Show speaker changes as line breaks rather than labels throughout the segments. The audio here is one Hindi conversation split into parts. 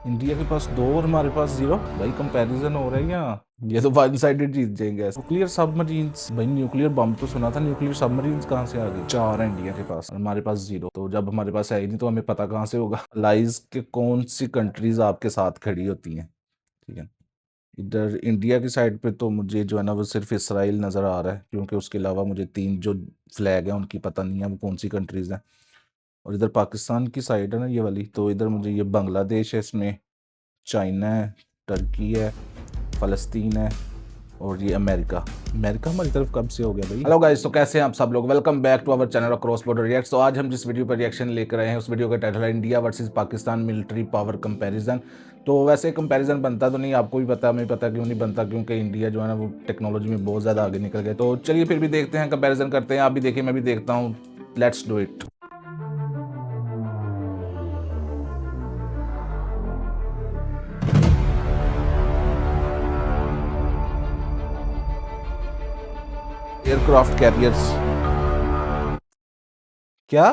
इंडिया के पास 2 और हमारे पास 0। भाई कंपैरिजन हो रहा है यहाँ। ये तो वन साइडेड जीत जाएंगे ऐसे। न्यूक्लियर सबमरीन्स, भाई न्यूक्लियर बम तो सुना था, न्यूक्लियर सबमरीन्स कहाँ से आ गई? 4 है इंडिया के पास, हमारे पास 0। तो जब हमारे पास है ही नहीं तो हमें पता कहाँ से होगा? लाइज के कौन सी कंट्रीज आपके साथ खड़ी होती हैं? ठीक है, इधर इंडिया की साइड पे तो मुझे जो है ना वो सिर्फ इसराइल नज़र आ रहा है, क्योंकि उसके अलावा मुझे 3 जो फ्लैग हैं उनकी पता नहीं है वो कौन सी कंट्रीज़ हैं। और इधर पाकिस्तान की साइड है ना ये वाली, तो इधर मुझे ये बांग्लादेश है, इसमें चाइना है, टर्की है, फ़लस्तीन है, और ये अमेरिका। अमेरिका हमारी तरफ कब से हो गया भाई? हेलो गाइस, तो कैसे हैं आप सब लोग? Welcome back to our channel cross border reacts. तो आज हम जिस वीडियो पर रिएक्शन लेकर आए हैं उस वीडियो का टाइटल है India versus Pakistan military power comparison. तो वैसे कंपैरिजन बनता तो नहीं, आपको भी पता, हमें पता क्यों नहीं बनता, क्योंकि इंडिया जो है ना वो टेक्नोलॉजी में बहुत ज़्यादा आगे निकल गए। तो चलिए फिर भी देखते हैं, कंपैरिजन करते हैं। आप भी देखिए, मैं भी देखता हूँ। Let's do it. Aircraft carriers. क्या?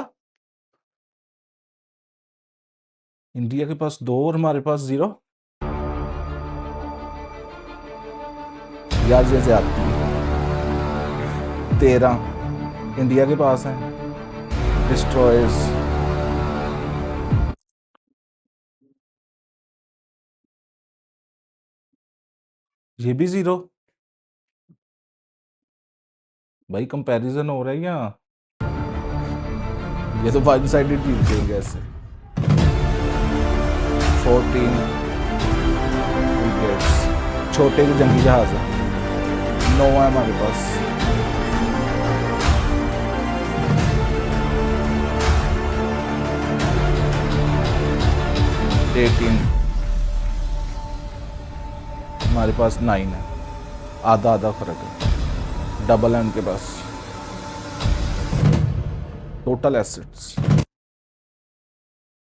इंडिया के पास 2 और हमारे पास 0? यार जैसे आती है 13 इंडिया के पास है। डिस्ट्रॉयर्स, ये भी 0। भाई कंपैरिजन हो रहा है यहाँ। ये तो वन साइडेड जीत जाएंगे ऐसे। 14 फ्रिगेट्स, छोटे जो जंगी जहाज है। 9 है हमारे पास। एटीन हमारे पास। 9 है, आधा आधा फर्क है, डबल है उनके पास। टोटल एसेट्स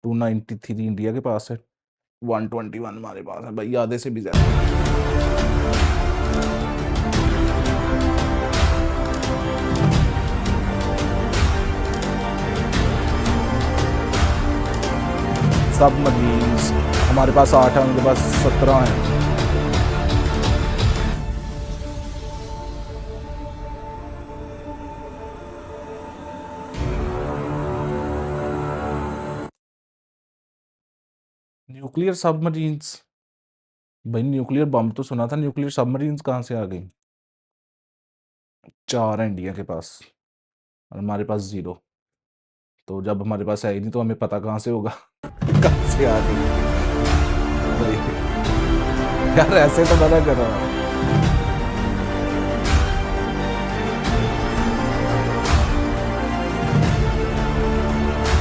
293 इंडिया के पास है, 121 हमारे पास है। भाई आधे से भी ज्यादा। सब मरीन्स हमारे पास 8 है, उनके पास 17 है। न्यूक्लियर सबमरीन्स, भाई न्यूक्लियर बम तो सुना था, न्यूक्लियर सबमरीन्स कहाँ से आ गई? 4 है इंडिया के पास, और हमारे पास 0। तो जब हमारे पास है ही नहीं तो हमें पता कहाँ से होगा? कहाँ से आ गई? भाई यार ऐसे तो मना करो।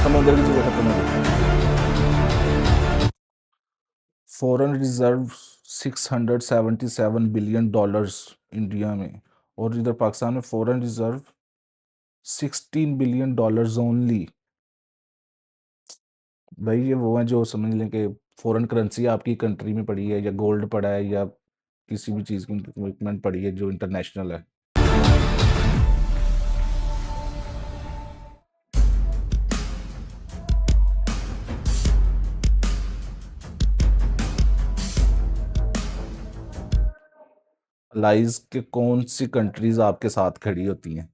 समुद्र की चीजें खत्म हो गई। Foreign reserve 677 billion dollars India में, और इधर पाकिस्तान में foreign reserve 16 billion dollars only. भाई ये वो हैं जो समझ लें कि फॉरेन करेंसी आपकी कंट्री में पड़ी है, या गोल्ड पड़ा है, या किसी भी चीज़ की इन्वेस्टमेंट पड़ी है जो इंटरनेशनल है। लाइज के कौन सी कंट्रीज आपके साथ खड़ी होती हैं?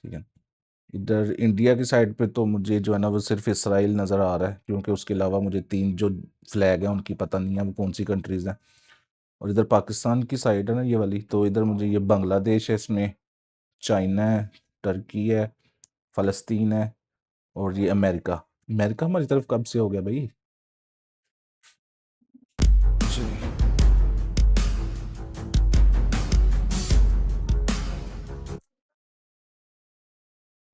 ठीक है, इधर इंडिया की साइड पे तो मुझे जो है ना वो सिर्फ इसराइल नज़र आ रहा है, क्योंकि उसके अलावा मुझे 3 जो फ्लैग हैं उनकी पता नहीं है वो कौन सी कंट्रीज हैं। और इधर पाकिस्तान की साइड है ना ये वाली, तो इधर मुझे ये बांग्लादेश है, इसमें चाइना है, टर्की है, फ़लस्तीन है, और ये अमेरिका। अमेरिका हमारी तरफ कब से हो गया भाई? जी।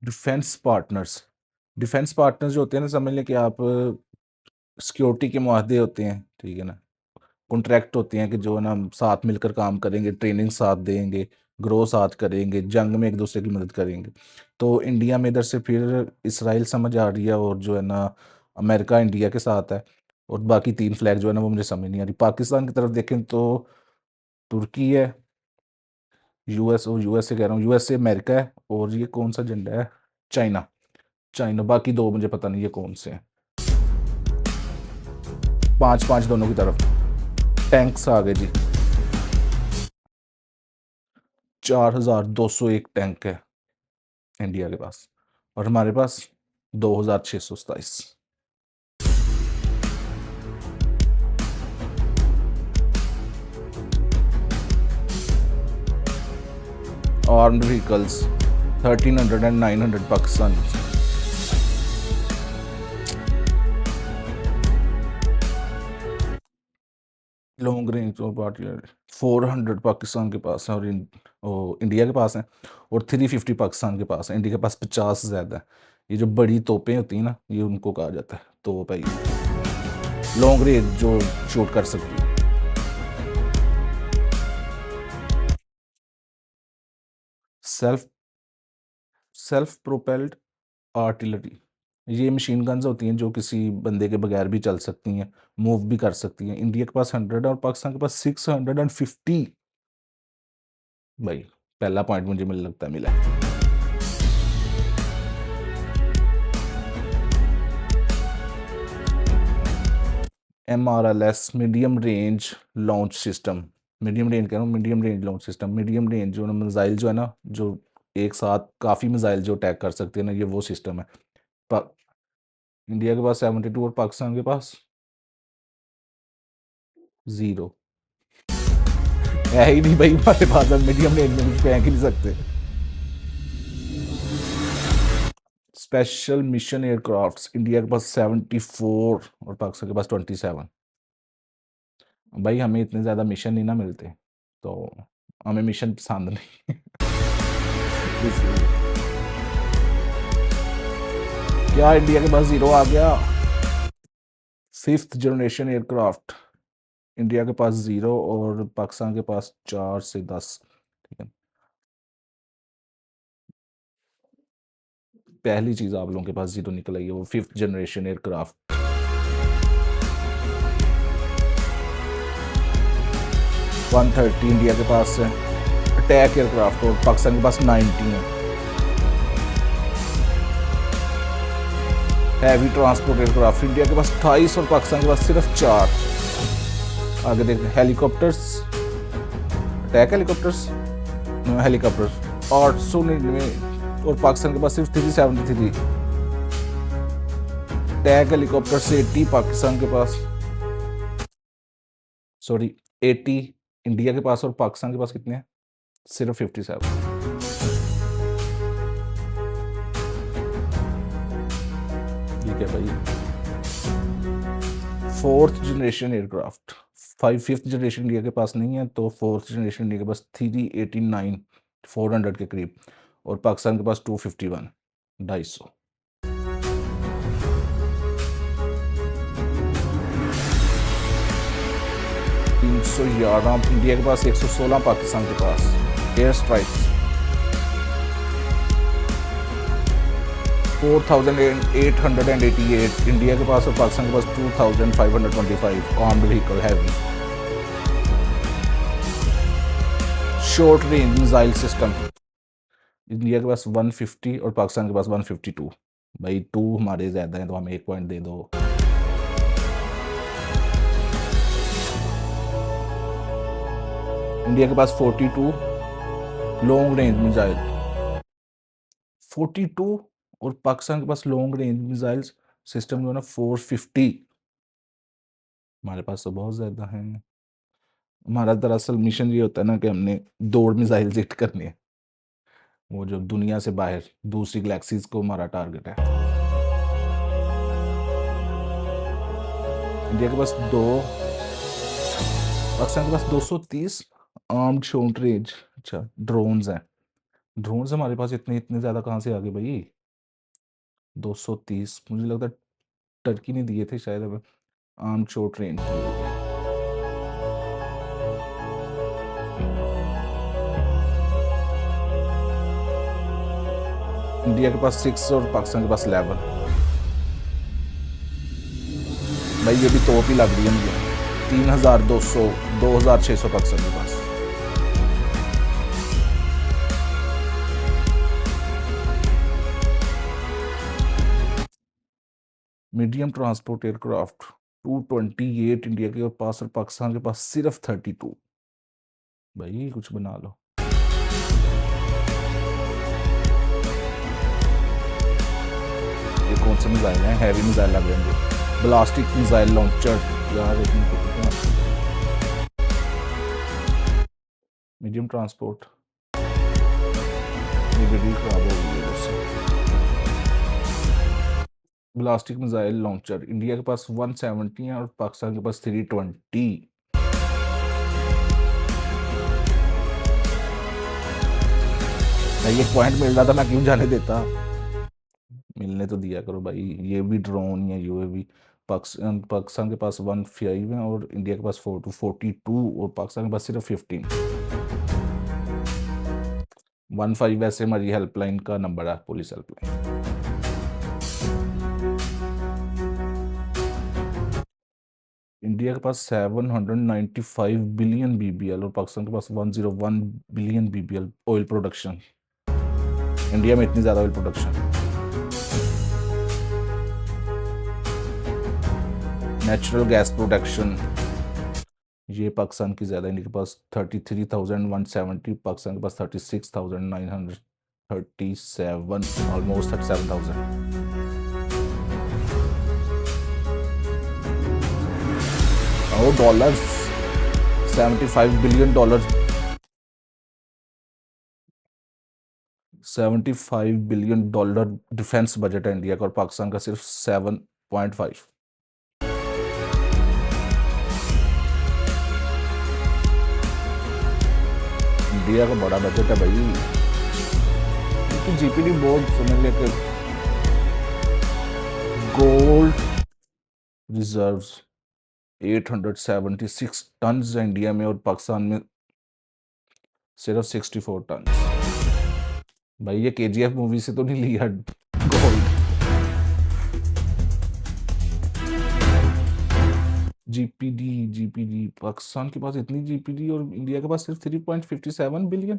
डिफेंस पार्टनर्स जो होते हैं ना, समझ लें कि आप सिक्योरिटी के मुआहदे होते हैं, ठीक है ना, कॉन्ट्रैक्ट होते हैं कि जो है ना हम साथ मिलकर काम करेंगे, ट्रेनिंग साथ देंगे, ग्रो साथ करेंगे, जंग में एक दूसरे की मदद करेंगे। तो इंडिया में इधर से फिर इसराइल समझ आ रही है, और जो है ना अमेरिका इंडिया के साथ है, और बाकी 3 फ्लैग जो है ना वो मुझे समझ नहीं आ रही। पाकिस्तान की तरफ देखें तो तुर्की है, यूएस, और यूएस से कह रहा हूँ, यूएस से अमेरिका है, और ये कौन सा झंडा है? चाइना। चाइना, बाकी 2 मुझे पता नहीं ये कौन से हैं। 5-5 दोनों की तरफ। टैंक्स आ गए जी, 4201 टैंक है इंडिया के पास, और हमारे पास 2627। Armed vehicles 1300 and 900 Pakistan. Long range और पार्टी 400 पाकिस्तान के पास है, और इंडिया के पास है, और 350 पाकिस्तान के पास है। इंडिया के पास 50 से ज़्यादा है। ये जो बड़ी तोपें होती हैं ना, ये उनको कहा जाता है तोप है, लॉन्ग रेंज जो शूट कर सकती है। सेल्फ सेल्फ प्रोपेल्ड आर्टिलरी, ये मशीन गन्स होती हैं जो किसी बंदे के बगैर भी चल सकती हैं, मूव भी कर सकती हैं। इंडिया के पास 100 और पाकिस्तान के पास 650। भाई पहला पॉइंट मुझे मिल लगता है मिला है। MRLS medium range launch system, medium range कह रहा हूँ, medium range launch system. Medium range जो मिसाइल जो है ना, जो एक साथ काफ़ी मिसाइल जो अटैक कर सकते हैं ना, ये वो सिस्टम है। इंडिया के पास 72 और पाकिस्तान के पास 0 है ही नहीं भाई। हमारे पास मीडियम रेंज में कुछ फेंक ही नहीं सकते। स्पेशल मिशन एयरक्राफ्ट्स, इंडिया के पास 74 और पाकिस्तान के पास 27। भाई हमें इतने ज़्यादा मिशन नहीं ना मिलते, तो हमें मिशन पसंद नहीं। क्या इंडिया के पास 0 आ गया? 5th जनरेशन एयरक्राफ्ट, इंडिया के पास 0 और पाकिस्तान के पास 4 से 10। ठीक है, पहली चीज आप लोगों के पास 0 निकल आई है, वो 5th जनरेशन एयरक्राफ्ट। 130 इंडिया के पास है अटैक एयरक्राफ्ट, और पाकिस्तान के पास 90 है। हैवी ट्रांसपोर्ट एयरक्राफ्ट, इंडिया के पास 28 और पाकिस्तान के पास सिर्फ 4। आगे देखते हैं हेलीकॉप्टर्स, अटैक हेलीकॉप्टर्स, हेलीकॉप्टर्स 899 और पाकिस्तान के पास सिर्फ 373। अटैक हेलीकॉप्टर से 80 पाकिस्तान के पास, सॉरी 80 इंडिया के पास, और पाकिस्तान के पास कितने हैं? सिर्फ 57। ठीक है भाई। 4th generation aircraft, 5th generation India के पास नहीं है, तो 4th जनरेशन इंडिया के पास 389 400 के करीब, और पाकिस्तान के पास 251 250। इंडिया के पास 116, पाकिस्तान के पास एयर स्ट्राइक्स 4888 इंडिया के पास, और पाकिस्तान के पास 2525 armed vehicle heavy. Short range missile system, India के पास 150 और पाकिस्तान के पास 152। भाई 2 हमारे ज़्यादा हैं, तो हमें 1 पॉइंट दे दो। इंडिया के पास 42 लॉन्ग रेंज मिसाइल, 42, और पाकिस्तान के पास लॉन्ग रेंज मिसाइल सिस्टम जो है ना 450। हमारे पास तो बहुत ज़्यादा है। हमारा दरअसल मिशन ये होता है ना कि हमने दौड़ मिसाइल हिट करनी है, वो जो दुनिया से बाहर दूसरी गैलेक्सीज को हमारा टारगेट है। इंडिया के पास 2, पाकिस्तान के पास 230 आर्म्ड शॉर्ट रेंज। अच्छा ड्रोन्स हैं, ड्रोन्स हमारे पास इतने ज़्यादा कहाँ से आ गए भाई? 230 मुझे लगता है टर्की ने दिए थे शायद हमें आर्म्ड शॉर्ट रेंज। इंडिया के पास 6 और पाकिस्तान के पास 11। भाई ये भी तोप ही लग रही है मुझे। 3200 2600 पाकिस्तान के पास। मीडियम ट्रांसपोर्ट एयरक्राफ्ट 228 इंडिया के पास और पाकिस्तान के पास सिर्फ 32। भाई कुछ बना लो। ये कौन सा मिसाइल है? हैवी मिसाइल लग रहे हैं, ब्लास्टिक मिसाइल लॉन्चर यार। मीडियम ट्रांसपोर्ट, ये वीडियो खराब हो गई है उससे। ब्लास्टिक मिसाइल लॉन्चर इंडिया के पास 170 है और पाकिस्तान के पास 320। ये पॉइंट मिल रहा था, मैं क्यों जाने देता? मिलने तो दिया करो भाई। ये भी ड्रोन या यूएवी। पाकिस्तान के पास 15 है और इंडिया के पास 42 और पाकिस्तान के पास सिर्फ 15। 15 वैसे हमारी हेल्पलाइन का नंबर है, पुलिस हेल्पलाइन। इंडिया के पास 795 बिलियन BBL और पाकिस्तान के पास 101 billion BBL oil production. India में इतनी ज़्यादा oil production. Natural gas production, ये पाकिस्तान की ज़्यादा। इंडिया के पास 33,170, पाकिस्तान के पास 36,937, ऑलमोस्ट 37,000। और dollars 75 billion dollar, 75 billion dollar defence budget है इंडिया का और पाकिस्तान का सिर्फ 7.5। इंडिया का बड़ा बजट है भाई। जीपीडी बोर्ड समझ लेके गोल्ड रिजर्व्स 876 टन है इंडिया में और पाकिस्तान में सिर्फ 64 टन। भाई ये KGF मूवी से तो नहीं लिया गोल्ड। जीपीडी पाकिस्तान के पास इतनी जीपीडी और इंडिया के पास सिर्फ 3.57 बिलियन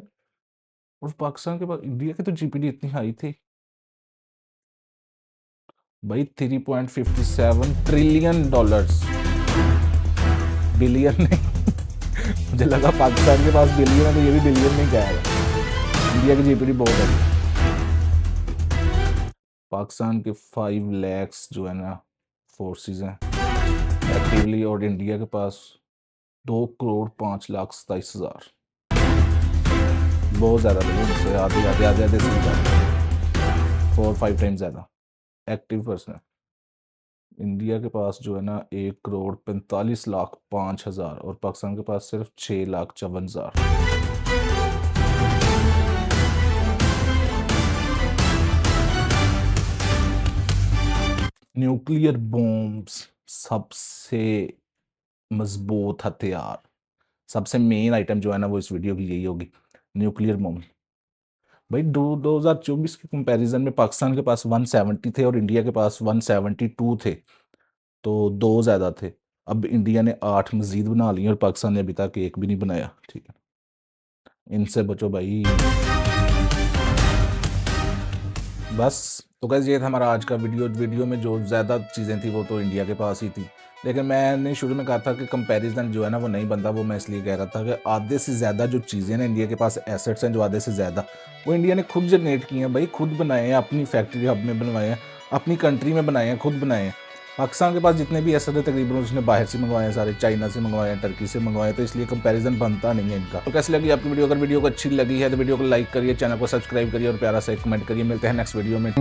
और पाकिस्तान के पास, इंडिया के तो जीपीडी इतनी हाई थी भाई, 3.57 ट्रिलियन डॉलर्स। बिलियन नहीं मुझे लगा पाकिस्तान के पास बिलियन है तो ये भी बिलियन नहीं कहेगा। इंडिया की जीपीडी बहुत है। पाकिस्तान के 5 लाख जो है ना फोर्सेस हैं एक्टिवली और इंडिया के पास 2,05,27,000। बहुत ज़्यादा लोग आधे से ज़्यादा, 4-5 टाइम ज़्यादा एक्टिव पर्सन है। इंडिया के पास जो है ना 1,45,05,000 और पाकिस्तान के पास सिर्फ 6,54,000। न्यूक्लियर बॉम्ब्स सबसे मजबूत हथियार, सबसे मेन आइटम जो है ना वो इस वीडियो की यही होगी, न्यूक्लियर बॉम्ब। भाई 2024 के कंपैरिजन में पाकिस्तान के पास 170 थे और इंडिया के पास 172 थे, तो 2 ज़्यादा थे। अब इंडिया ने 8 मजीद बना लिए और पाकिस्तान ने अभी तक 1 भी नहीं बनाया। ठीक है, इनसे बचो भाई। बस तो गाइस ये था हमारा आज का वीडियो में जो ज़्यादा चीज़ें थी वो तो इंडिया के पास ही थी, लेकिन मैंने शुरू में कहा था कि कंपैरिजन जो है ना वो नहीं बनता। वो मैं इसलिए कह रहा था कि आधे से ज़्यादा जो चीज़ें ना इंडिया के पास एसेट्स हैं, जो आधे से ज़्यादा वो इंडिया ने खुद जनरेट किए हैं भाई, खुद बनाए हैं, अपनी फैक्ट्री हब में बनवाए हैं, अपनी कंट्री में बनाए हैं, खुद बनाए हैं। पाकिस्तान के पास जितने भी एसेट है तकरीबन उसने बाहर से मंगवाए हैं, सारे चाइना से मंगवाए हैं, टर्की से मंगवाए, तो इसलिए कंपैरिजन बनता नहीं है इनका। तो कैसी लगी आपकी वीडियो? अगर वीडियो को अच्छी लगी है तो वीडियो को लाइक करिए, चैनल को सब्सक्राइब करिए और प्यारा सा एक कमेंट करिए। मिलते हैं नेक्स्ट वीडियो में।